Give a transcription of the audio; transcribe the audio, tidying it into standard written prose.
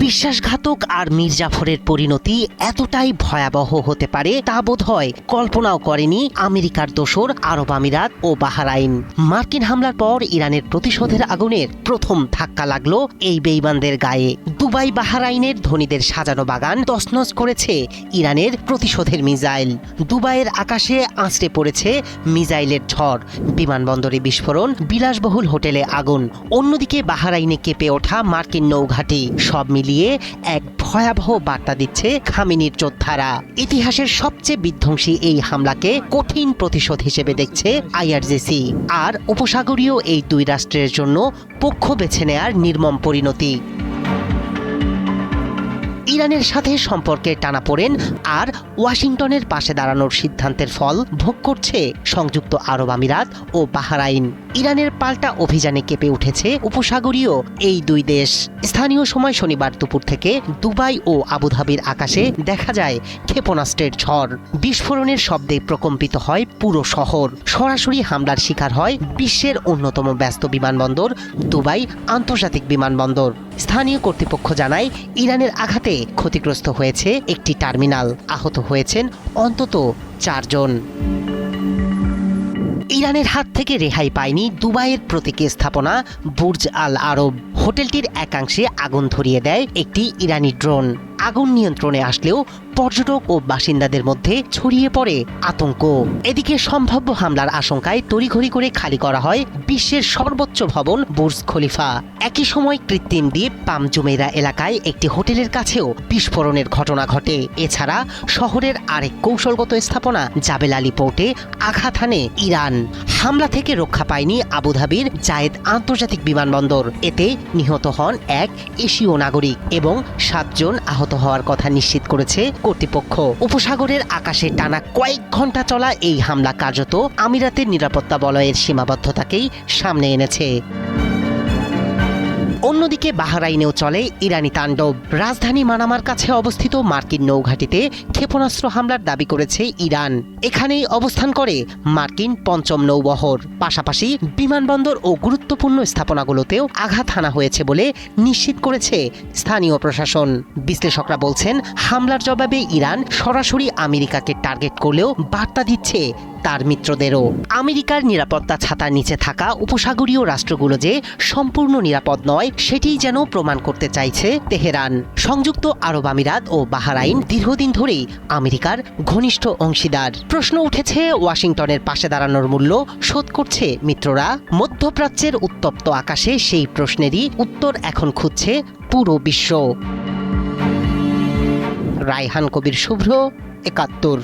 বিশ্বাসঘাতক আর মীর জাফরের পরিণতি এতটাই ভয়াবহ হতে পারে তা বোধহয় কল্পনাও করেনি আমেরিকার দোসর আরব আমিরাত ও বাহরাইন। মার্কিন হামলার পর ইরানের প্রতিশোধের আগুনের প্রথম ধাক্কা লাগলো এই বেঈমানদের গায়ে। দুবাই বাহরাইনের ধনীদের সাজানো বাগান তছনছ করেছে ইরানের প্রতিশোধের মিসাইল। দুবাইয়ের আকাশে আঁচড়ে পড়েছে মিসাইলের ঝড়, বিমানবন্দরে বিস্ফোরণ, বিলাসবহুল হোটেলে আগুন। অন্যদিকে বাহরাইনে কেঁপে ওঠা মার্কিন নৌঘাঁটি। সব মিলিয়ে এক ভয়াবহ বার্তা দিচ্ছে খামেনির যোদ্ধারা। ইতিহাসের সবচেয়ে বিধ্বংসী এই হামলাকে কঠিন প্রতিশোধ হিসেবে দেখছে আইআরজিসি। আর উপসাগরীয় এই দুই রাষ্ট্রের জন্য পক্ষ বেছে নেয়ার নির্মম পরিণতি। ইরানের সাথে সম্পর্কের টানাপোড়েন আর ওয়াশিংটনের পাশে দাঁড়ানোর সিদ্ধান্তের ফল ভোগ করছে সংযুক্ত আরব আমিরাত ও বাহরাইন। ইরানের পাল্টা অভিযানে কেঁপে উঠেছে উপসাগরীয় এই দুই দেশ। স্থানীয় সময় শনিবার দুপুর থেকে দুবাই ও আবুধাবির আকাশে দেখা যায় ক্ষেপণাস্ত্রের ঝড়। বিস্ফোরণের শব্দে প্রকম্পিত হয় পুরো শহর। সরাসরি হামলার শিকার হয় বিশ্বের অন্যতম ব্যস্ত বিমানবন্দর দুবাই আন্তর্জাতিক বিমানবন্দর। স্থানীয় কর্তৃপক্ষ জানায়, ইরানের আঘাতে ক্ষতিগ্রস্ত হয়েছে একটি টার্মিনাল। আহত হয়েছেন অন্তত 4 জন। ইরানের হাত থেকে রেহাই পায়নি দুবাইয়ের প্রতীকী স্থাপনা বুর্জ আল আরব। হোটেলটির একাংশে আগুন ধরিয়ে দেয় একটি ইরানি ড্রোন। আগুন নিয়ন্ত্রণে আসলেও পর্যটক ও বাসিন্দাদের মধ্যে ছড়িয়ে পড়ে আতঙ্ক। এদিকে সম্ভাব্য হামলার আশঙ্কায় তড়িঘড়ি করে খালি করা হয় বিশ্বের সর্বোচ্চ ভবন বুর্জ খলিফা। একই সময় কৃত্রিম দ্বীপ পাম জুমেইরা এলাকায় একটি হোটেলের কাছেও বিস্ফোরণের ঘটনা ঘটে। এছাড়া শহরের আরেক কৌশলগত স্থাপনা জাবেল আলী পোর্টে আঘাত হানে ইরান। হামলা থেকে রক্ষা পায়নি আবুধাবির জায়েদ আন্তর্জাতিক বিমানবন্দর। এতে নিহত হন এক এশীয় নাগরিক এবং 7 জন আহত হওয়ার কথা নিশ্চিত করেছে কর্তৃপক্ষ। উপসাগরের আকাশে টানা কয়েক ঘন্টা চলা এই হামলা কার্যত আমিরাতের নিরাপত্তা বলয়ের সীমাবদ্ধতাকেই সামনে এনেছে। অন্যদিকে বাহরাইনেও চলে ইরানি তাণ্ডব। রাজধানী মানামার কাছে অবস্থিত মার্কিন নৌঘাঁটিতে ক্ষেপণাস্ত্র হামলার দাবি করেছে ইরান। এখানেই অবস্থান করে মার্কিন ৫ম নৌবহর। পাশাপাশি বিমানবন্দর ও গুরুত্বপূর্ণ স্থাপনাগুলোতেও আঘাত হানা হয়েছে বলে নিশ্চিত করেছে স্থানীয় প্রশাসন। বিশ্লেষকরা বলছেন, হামলার জবাবে ইরান সরাসরি আমেরিকাকে টার্গেট করলেও বার্তা দিচ্ছে তার মিত্রদেরও। আমেরিকার নিরাপত্তা ছাতার নিচে থাকা উপসাগরীয় রাষ্ট্রগুলো যে সম্পূর্ণ নিরাপদ নয় সেটিই যেন প্রমাণ করতে চাইছে তেহরান। সংযুক্ত আরব আমিরাত ও বাহরাইন দীর্ঘদিন ধরেই আমেরিকার ঘনিষ্ঠ অংশীদার। প্রশ্ন উঠেছে, ওয়াশিংটনের পাশে দাঁড়ানোর মূল্য শোধ করছে মিত্ররা? মধ্যপ্রাচ্যের উত্তপ্ত আকাশে সেই প্রশ্নেরই উত্তর এখন খুঁজছে পুরো বিশ্ব। রায়হান কবির শুভ্র, ৭১।